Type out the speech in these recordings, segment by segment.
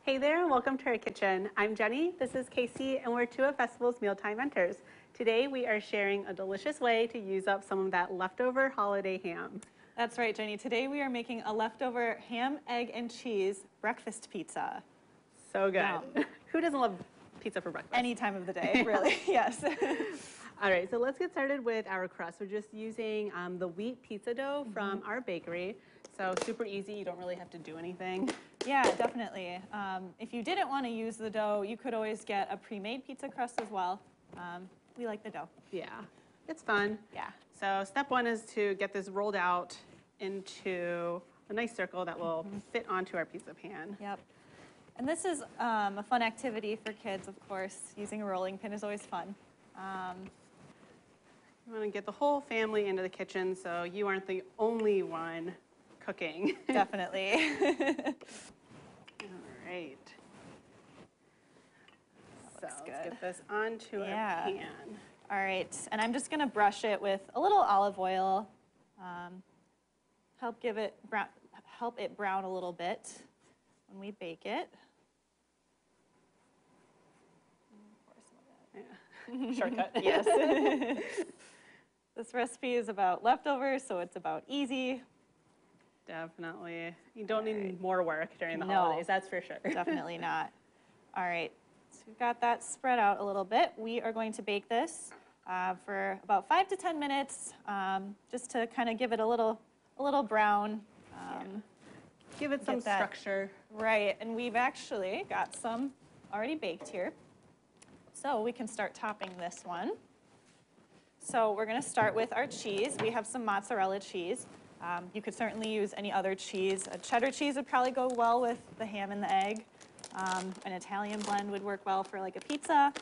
Hey there, and welcome to our kitchen. I'm Jenny, this is Casey, and we're two of Festival's Mealtime Mentors. Today we are sharing a delicious way to use up some of that leftover holiday ham. That's right, Jenny. Today we are making a leftover ham, egg, and cheese breakfast pizza. So good. Yum. Who doesn't love pizza for breakfast? Any time of the day, really, yes. All right, so let's get started with our crust. We're just using the wheat pizza dough from our bakery. So super easy, you don't really have to do anything. Yeah, definitely. If you didn't want to use the dough, you could always get a pre-made pizza crust as well. We like the dough. Yeah, it's fun. Yeah. So step one is to get this rolled out into a nice circle that will fit onto our pizza pan. Yep. And this is a fun activity for kids, of course. Using a rolling pin is always fun. You want to get the whole family into the kitchen so you aren't the only one cooking. Definitely. All right. So looks let's good. get this onto our pan. All right, and I'm just gonna brush it with a little olive oil. Help it brown a little bit when we bake it. Yeah. Shortcut. Yes. This recipe is about leftovers, so it's about easy. Definitely. You don't need more work during the holidays, that's for sure. Definitely not. All right, so we've got that spread out a little bit. We are going to bake this for about 5 to 10 minutes, just to kind of give it a little brown. Give it some structure. Right, and we've actually got some already baked here. So we can start topping this one. So we're going to start with our cheese. We have some mozzarella cheese. You could certainly use any other cheese. A cheddar cheese would probably go well with the ham and the egg. An Italian blend would work well for like a pizza.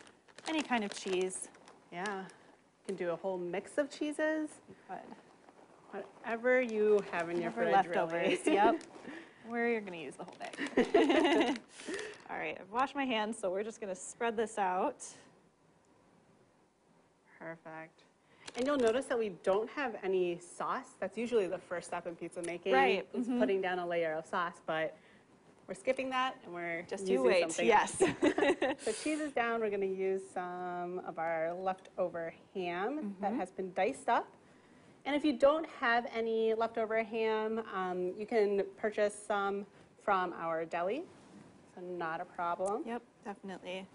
Any kind of cheese. Yeah. You can do a whole mix of cheeses. You could. Whatever you have in your fridge, leftovers, really. Yep. We're going to use the whole thing. All right, I've washed my hands, so we're just going to spread this out. Perfect. And you'll notice that we don't have any sauce. That's usually the first step in pizza making. Right. Is putting down a layer of sauce, but we're skipping that and we're Just using you wait, something yes. else. So cheese is down. We're going to use some of our leftover ham that has been diced up. And if you don't have any leftover ham, you can purchase some from our deli. So not a problem. Yep, definitely.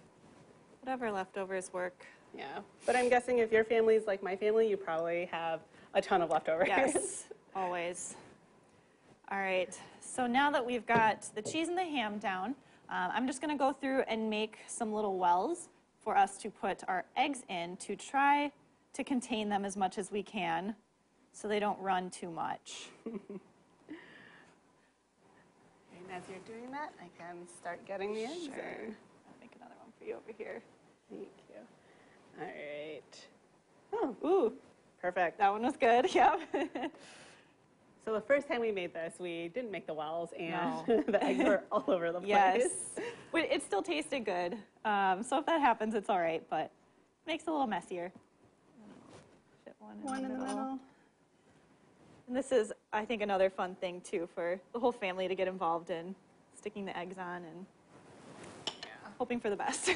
Whatever leftovers work. Yeah, but I'm guessing if your family's like my family, you probably have a ton of leftovers. Yes, always. All right, so now that we've got the cheese and the ham down, I'm just going to go through and make some little wells for us to put our eggs in to try to contain them as much as we can so they don't run too much. And as you're doing that, I can start getting the eggs in. I'll make another one for you over here. Thank you. All right. Oh, ooh, Perfect. that one was good, yep. So the first time we made this, we didn't make the wells, and No. the eggs were all over the place. Yes, but it still tasted good. So if that happens, it's all right, but it makes it a little messier. Fit One in the middle. And this is, I think, another fun thing, too, for the whole family to get involved in, sticking the eggs on and hoping for the best.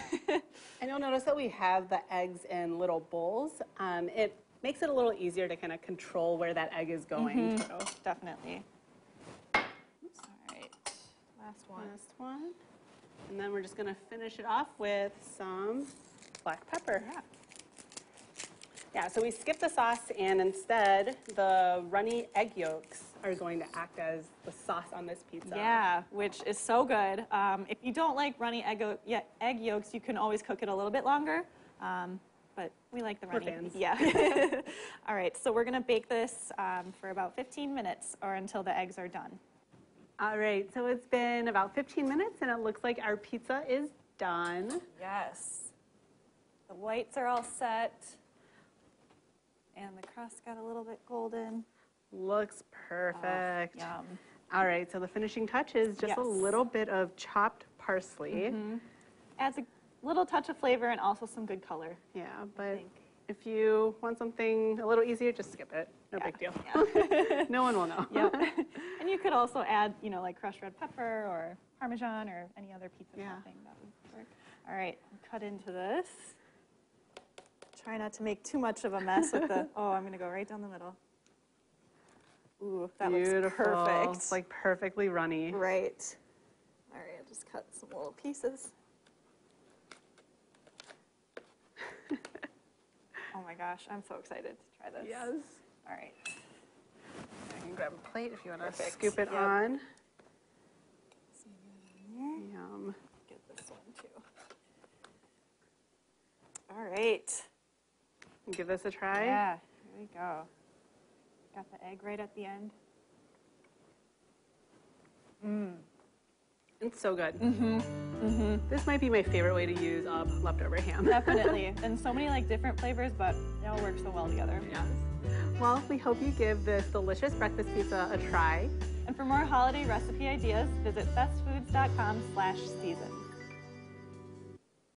And you'll notice that we have the eggs in little bowls. It makes it a little easier to kind of control where that egg is going. So. Definitely. Oops. All right, last one. Last one. And then we're just going to finish it off with some black pepper. Yeah. Yeah, so we skipped the sauce, and instead the runny egg yolks are going to act as the sauce on this pizza. Yeah, which is so good. If you don't like runny egg yolks, you can always cook it a little bit longer. But we like the runny. We're fans. Yeah. All right, so we're going to bake this for about 15 minutes or until the eggs are done. All right, so it's been about 15 minutes, and it looks like our pizza is done. Yes. The whites are all set. And the crust got a little bit golden. Looks perfect. Yum. All right, so the finishing touch is just a little bit of chopped parsley. Adds a little touch of flavor and also some good color. Yeah, but If you want something a little easier, just skip it. No Yeah, big deal. yeah. No one will know. Yep. And you could also add, like crushed red pepper or Parmesan or any other pizza Yeah. topping that would work. All right, cut into this. Try not to make too much of a mess with the, oh, I'm gonna go right down the middle. Ooh, that Beautiful. looks perfect. It's like perfectly runny. Right. All right, I'll just cut some little pieces. Oh my gosh, I'm so excited to try this. Yes. All right. I can grab a plate if you want to Perfect. scoop it Yep. on. So get it in there. Yum. Get this one too. All right. Give this a try. Yeah, here we go. Got the egg right at the end. It's so good. This might be my favorite way to use leftover ham. Definitely. And so many different flavors, but they all work so well together. Yes. Well, we hope you give this delicious breakfast pizza a try. And for more holiday recipe ideas, visit bestfoods.com/season.